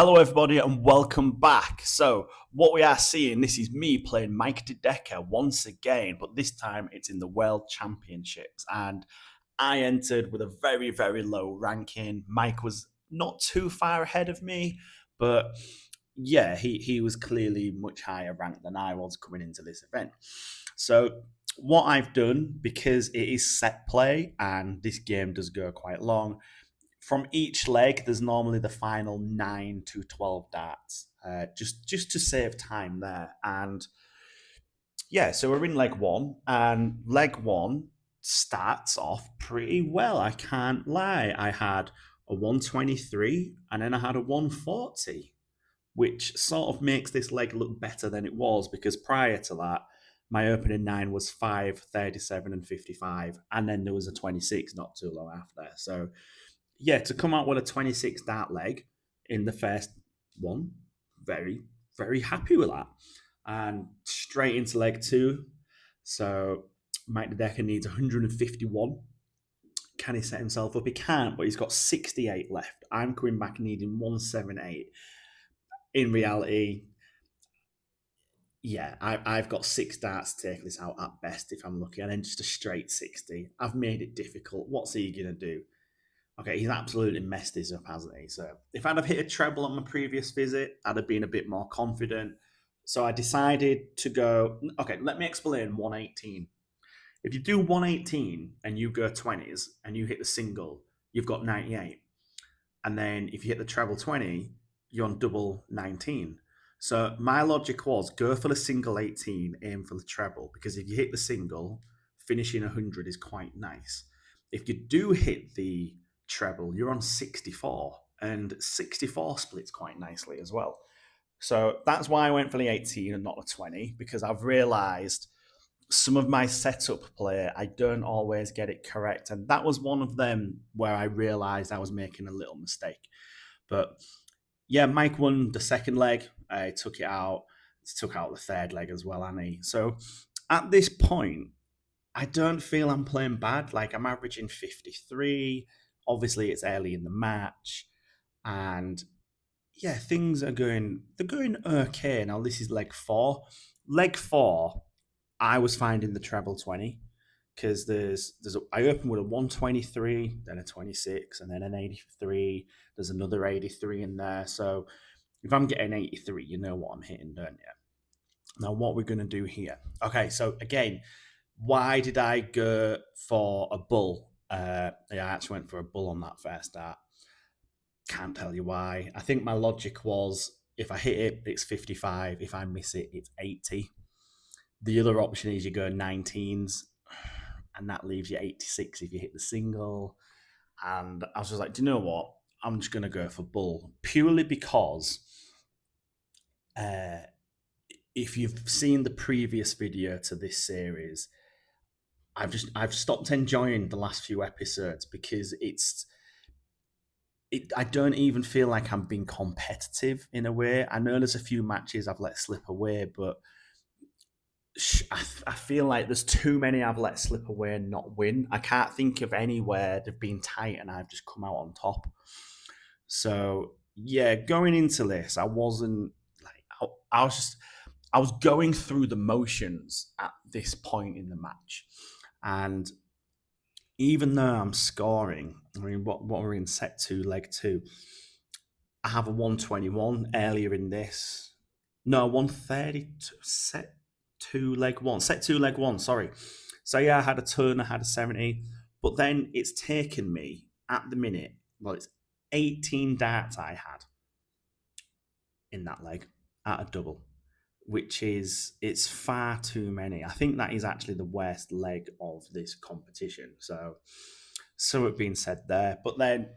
Hello, everybody, and welcome back. So, what we are seeing, this is me playing Mike Dedecker once again, but this time it's in the World Championships. And I entered with a very, very low ranking. Mike was not too far ahead of me, but yeah, he was clearly much higher ranked than I was coming into this event. So, what I've done, because it is set play and this game does go quite long, from each leg, there's normally the final 9 to 12 darts, just to save time there. And yeah, so we're in leg one, and leg one starts off pretty well. I can't lie. I had a 123, and then I had a 140, which sort of makes this leg look better than it was because prior to that, my opening nine was 5, 37, and 55, and then there was a 26 not too long after. So yeah, to come out with a 26 dart leg in the first one, very, very happy with that. And straight into leg two. So Mike Dedecker needs 151. Can he set himself up? He can't, but he's got 68 left. I'm coming back needing 178. In reality, yeah, I've got 6 darts to take this out at best if I'm lucky, and then just a straight 60. I've made it difficult. What's he going to do? Okay, he's absolutely messed this up, hasn't he? So if I'd have hit a treble on my previous visit, I'd have been a bit more confident. So I decided to go, okay, let me explain 118. If you do 118 and you go 20s and you hit the single, you've got 98. And then if you hit the treble 20, you're on double 19. So my logic was go for the single 18, aim for the treble, because if you hit the single, finishing 100 is quite nice. If you do hit the treble, you're on 64, and 64 splits quite nicely as well. So that's why I went for the 18 and not the 20, because I've realized some of my setup play, I don't always get it correct. And that was one of them where I realized I was making a little mistake. But yeah, Mike won the second leg. I took it out. Took out the third leg as well, Annie. So at this point, I don't feel I'm playing bad. Like I'm averaging 53. Obviously, it's early in the match, and yeah, things are going. They're going okay. Now this is leg four. Leg four, I was finding the treble 20 because I opened with a 123, then a 26, and then an 83. There's another 83 in there. So if I'm getting 83, you know what I'm hitting, don't you? Now, what we're going to do here. Okay, so again, why did I go for a bull? Yeah, I actually went for a bull on that first start. Can't tell you why. I think my logic was if I hit it, it's 55. If I miss it, it's 80. The other option is you go 19s, and that leaves you 86 if you hit the single. And I was just like, do you know what? I'm just going to go for bull purely because if you've seen the previous video to this series, I've stopped enjoying the last few episodes because I don't even feel like I'm being competitive in a way. I know there's a few matches I've let slip away, but I feel like there's too many I've let slip away and not win. I can't think of anywhere they've been tight and I've just come out on top. So yeah, going into this, I wasn't like I was going through the motions at this point in the match, and even though I'm scoring, I mean, what we're in set two, leg two, I have a 121 earlier in this. No, 132, set two, leg one. Set two, leg one, sorry. So yeah, I had a turn, I had a 70, but then it's taken me at the minute, well, it's 18 darts I had in that leg at a double, which is, it's far too many. I think that is actually the worst leg of this competition. So it being said there. But then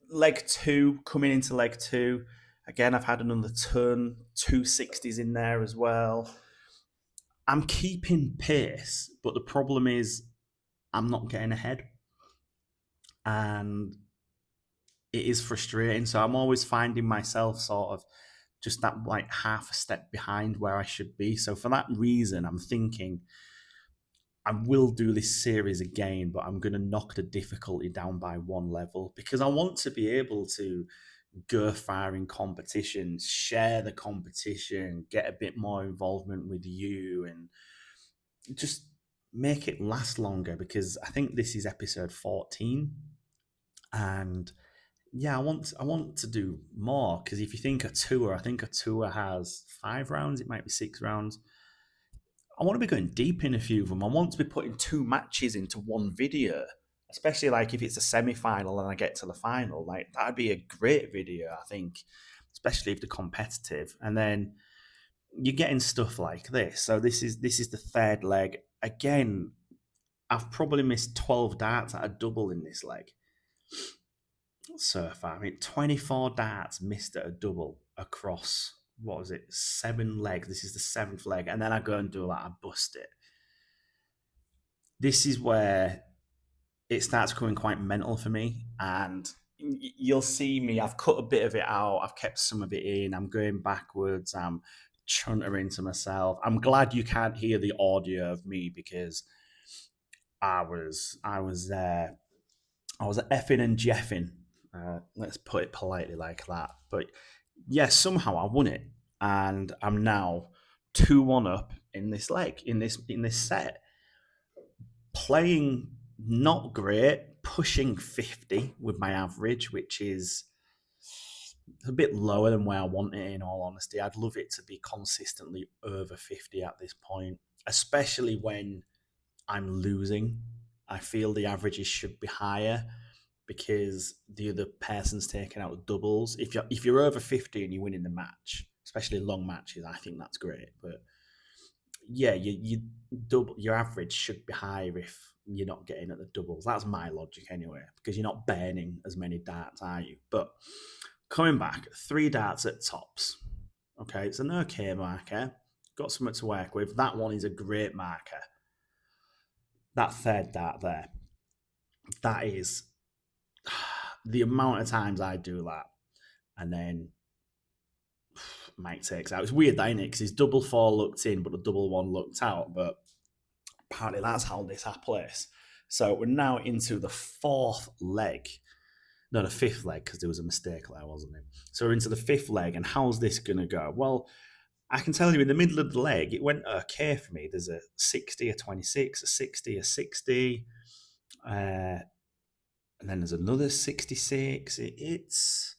leg two, coming into leg two, again, I've had another turn, 260s in there as well. I'm keeping pace, but the problem is I'm not getting ahead. And it is frustrating. So I'm always finding myself sort of just that like half a step behind where I should be. So for that reason, I'm thinking I will do this series again, but I'm going to knock the difficulty down by one level because I want to be able to go far in competitions, share the competition, get a bit more involvement with you, and just make it last longer, because I think this is episode 14. And yeah, I want to do more, because if you think a tour, I think a tour has 5 rounds, it might be 6 rounds. I want to be going deep in a few of them. I want to be putting 2 matches into one video, especially like if it's a semi-final and I get to the final. Like that'd be a great video, I think, especially if they're competitive. And then you're getting stuff like this. So this is the third leg. Again, I've probably missed 12 darts at a double in this leg so far. I mean, 24 darts missed at a double across, what was it, 7 legs. This is the 7th leg. And then I go and do that, I bust it. This is where it starts coming quite mental for me. And you'll see me, I've cut a bit of it out, I've kept some of it in, I'm going backwards, I'm chuntering to myself. I'm glad you can't hear the audio of me, because I was effing and jeffing. Let's put it politely like that. But yeah, somehow I won it, and I'm now 2-1 up in this leg, in this set. Playing not great, pushing 50 with my average, which is a bit lower than where I want it, in all honesty. I'd love it to be consistently over 50 at this point, especially when I'm losing. I feel the averages should be higher, because the other person's taking out doubles. If you're over 50 and you're winning the match, especially long matches, I think that's great. But yeah, you double, your average should be higher if you're not getting at the doubles. That's my logic anyway, because you're not burning as many darts, are you? But coming back, 3 darts at tops. Okay, it's an okay marker. Got something to work with. That one is a great marker. That third dart there, that is the amount of times I do that, and then Mike takes out. It's weird, that, isn't it? Because his double 4 looked in, but the double 1 looked out. But apparently that's how this plays. So we're now into the 4th leg. No, the 5th leg, because there was a mistake there, wasn't there? So we're into the 5th leg, and how's this going to go? Well, I can tell you in the middle of the leg, it went okay for me. There's a 60, a 26, a 60, a 60. And then there's another 66.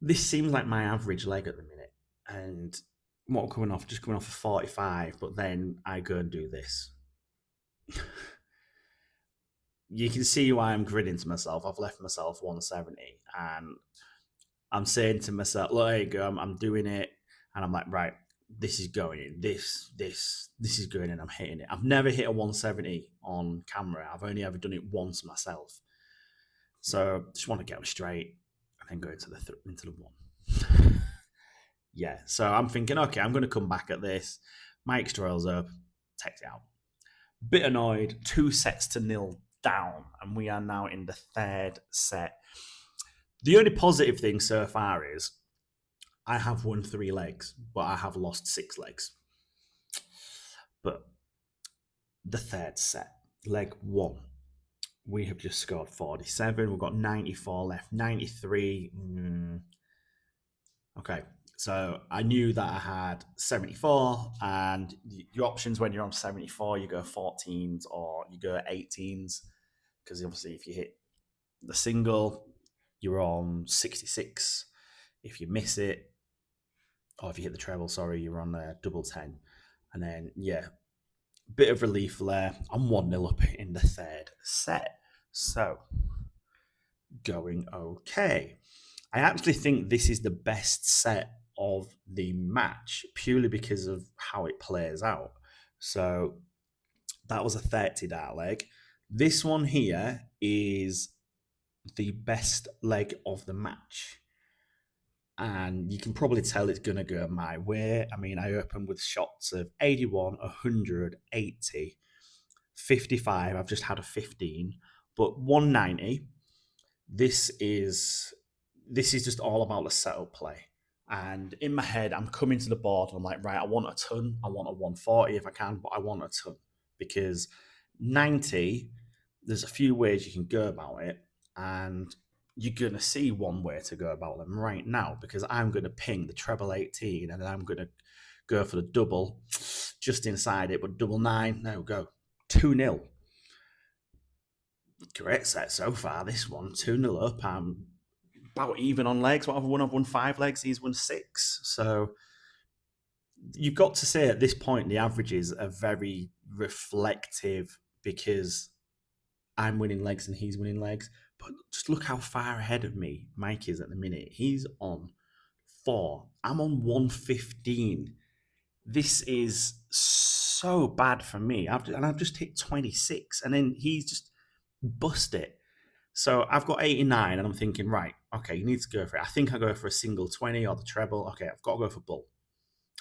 This seems like my average leg at the minute. And what coming off, just coming off a 45, but then I go and do this. You can see why I'm grinning to myself. I've left myself 170, and I'm saying to myself, look, there you go, I'm doing it. And I'm like, right, this is going in. This is going in. I'm hitting it. I've never hit a 170 on camera. I've only ever done it once myself. So just want to get them straight and then go into the 1. Yeah, so I'm thinking, okay, I'm going to come back at this. Mike strolls up, takes it out. Bit annoyed, 2-0 down, and we are now in the 3rd set. The only positive thing so far is I have won 3 legs, but I have lost 6 legs. But the 3rd set, leg 1, we have just scored 47. We've got 94 left, 93. Okay, so I knew that I had 74, and your options when you're on 74, you go 14s or you go 18s, because obviously if you hit the single, you're on 66. If you miss it, or if you hit the treble, sorry, you're on double 10. And then, yeah, bit of relief there. I'm 1-0 up in the 3rd set. So, going okay. I actually think this is the best set of the match, purely because of how it plays out. So, that was a 30 dart leg. This one here is the best leg of the match. And you can probably tell it's going to go my way. I mean, I opened with shots of 81, 100, 80, 55. I've just had a 15, but 190. This is just all about the setup play. And in my head, I'm coming to the board and I'm like, right, I want a ton. I want a 140 if I can, but I want a ton, because 90, there's a few ways you can go about it. And you're going to see one way to go about them right now, because I'm going to ping the treble 18 and then I'm going to go for the double just inside it, but double 9. There we go. 2-0. Great set so far, this one. 2-0 up. I'm about even on legs. What have I won? I've won 5 legs. He's won 6. So you've got to say at this point, the averages are very reflective because I'm winning legs and he's winning legs. But just look how far ahead of me Mike is at the minute. He's on 4. I'm on 115. This is so bad for me. I've just hit 26, and then he's just bust it. So I've got 89, and I'm thinking, right, okay, you need to go for it. I think I go for a single 20 or the treble. Okay, I've got to go for bull.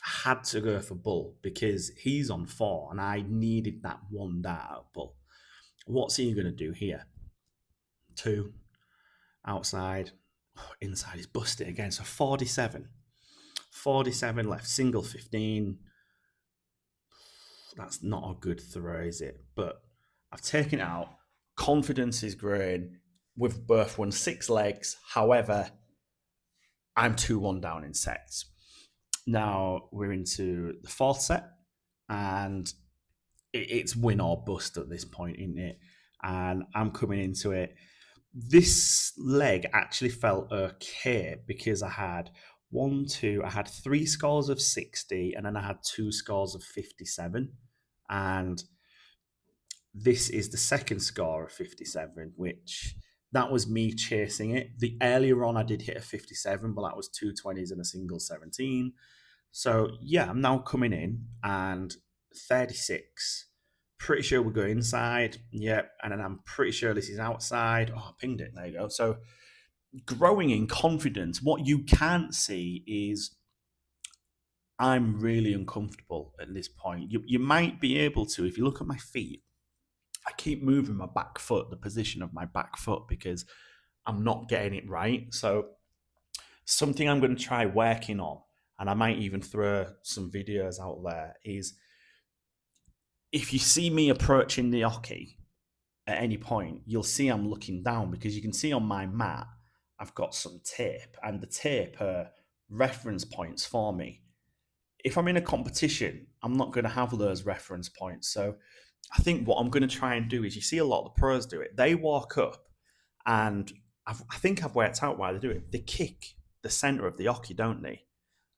I had to go for bull because he's on 4, and I needed that one dart bull. What's he going to do here? 2, outside, inside is busted again. So 47. 47 left, single 15. That's not a good throw, is it? But I've taken it out. Confidence is growing. We've both won 6 legs. However, I'm 2-1 down in sets. Now we're into the 4th set, and it's win or bust at this point, isn't it? And I'm coming into it. This leg actually felt okay because I had I had 3 scores of 60, and then I had 2 scores of 57. And this is the second score of 57, which that was me chasing it. The earlier on I did hit a 57, but that was 2 20s and a single 17. So yeah, I'm now coming in and 36. Pretty sure we'll go inside. Yep. And then I'm pretty sure this is outside. Oh, I pinged it. There you go. So growing in confidence. What you can't see is I'm really uncomfortable at this point. You might be able to, if you look at my feet, I keep moving my back foot, the position of my back foot, because I'm not getting it right. So something I'm going to try working on, and I might even throw some videos out there, is if you see me approaching the oche at any point, you'll see I'm looking down, because you can see on my mat, I've got some tape, and the tape are reference points for me. If I'm in a competition, I'm not going to have those reference points. So I think what I'm going to try and do is, you see a lot of the pros do it. They walk up, and I think I've worked out why they do it. They kick the center of the oche, don't they?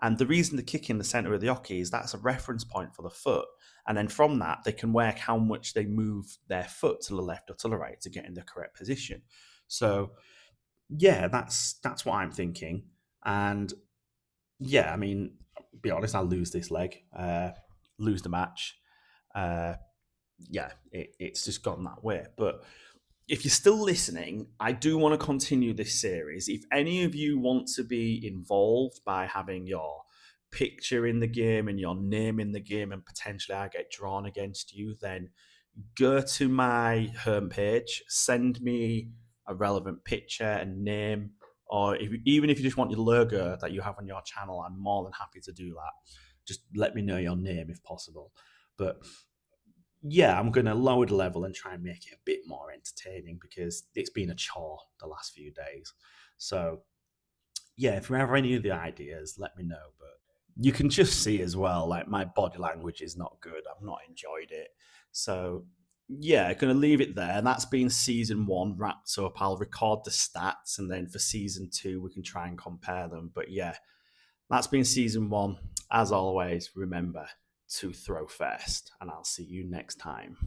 And the reason they kick in the center of the oche is that's a reference point for the foot. And then from that, they can work how much they move their foot to the left or to the right to get in the correct position. So yeah, that's what I'm thinking. And yeah, I mean, be honest, I'll lose this leg, lose the match. Yeah, it's just gone that way. But if you're still listening, I do want to continue this series. If any of you want to be involved by having your picture in the game and your name in the game, and potentially I get drawn against you, then go to my homepage, send me a relevant picture and name, or even if you just want your logo that you have on your channel, I'm more than happy to do that. Just let me know your name if possible. But yeah, I'm going to lower the level and try and make it a bit more entertaining, because it's been a chore the last few days. So yeah, if you have any of the ideas, let me know. But you can just see as well, like, my body language is not good. I've not enjoyed it. So yeah, going to leave it there. And that's been season 1 wrapped up. I'll record the stats, and then for season 2, we can try and compare them. But yeah, that's been season 1. As always, remember to throw first, and I'll see you next time.